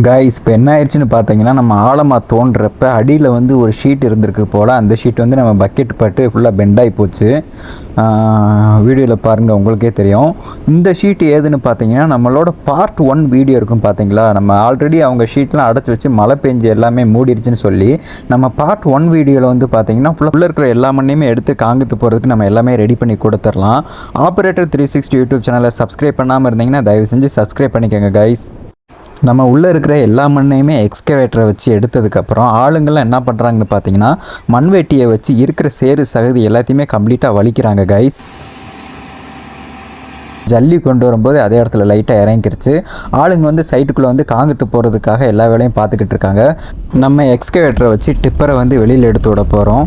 Guys இப்போ என்ன ஆயிடுச்சுன்னு பார்த்தீங்கன்னா, நம்ம ஆழமாக தோன்றப்ப அடியில் வந்து ஒரு ஷீட் இருந்திருக்கு போல். அந்த ஷீட் வந்து நம்ம பக்கெட் பட்டு ஃபுல்லாக பெண்டாகி போச்சு. வீடியோவில் பாருங்கள், உங்களுக்கே தெரியும். இந்த ஷீட் ஏதுன்னு பார்த்தீங்கன்னா, நம்மளோட பார்ட் 1 வீடியோ இருக்கும் பார்த்தீங்களா. நம்ம ஆல்ரெடி அவங்க ஷீட்லாம் அடைச்சி வச்சு மழை பெஞ்சு எல்லாமே மூடிடுச்சுன்னு சொல்லி நம்ம பார்ட் 1 வீடியோவில் வந்து பார்த்தீங்கன்னா ஃபுல்லாக இருக்கிற எல்லா மண்ணையுமே எடுத்து காங்கிட்டு போகிறதுக்கு நம்ம எல்லாமே ரெடி பண்ணி கொடுத்துடலாம். ஆப்ரேட்டர் 360 யூடியூப் சேனலை சப்ஸ்கிரைப் பண்ணாமல் இருந்தீங்கன்னா தயவு செஞ்சு சப்ஸ்கிரைப் பண்ணிக்கோங்க கைஸ். நம்ம உள்ளே இருக்கிற எல்லா மண்ணையுமே எக்ஸ்கவேட்டரை வச்சு எடுத்ததுக்கப்புறம் ஆளுங்கள்லாம் என்ன பண்ணுறாங்கன்னு பார்த்தீங்கன்னா, மண்வெட்டியை வச்சு இருக்கிற சேறு சகதி எல்லாத்தையுமே கம்ப்ளீட்டாக வலிக்கிறாங்க கைஸ். ஜல்லி கொண்டு வரும்போது அதே இடத்துல லைட்டாக இறங்கிருச்சு. ஆளுங்க வந்து சைட்டுக்குள்ளே வந்து காங்கிட்டு போகிறதுக்காக எல்லா வேலையும் பார்த்துக்கிட்டு இருக்காங்க. நம்ம எக்ஸ்கவேட்டரை வச்சு டிப்பரை வந்து வெளியில் எடுத்து விட போகிறோம்.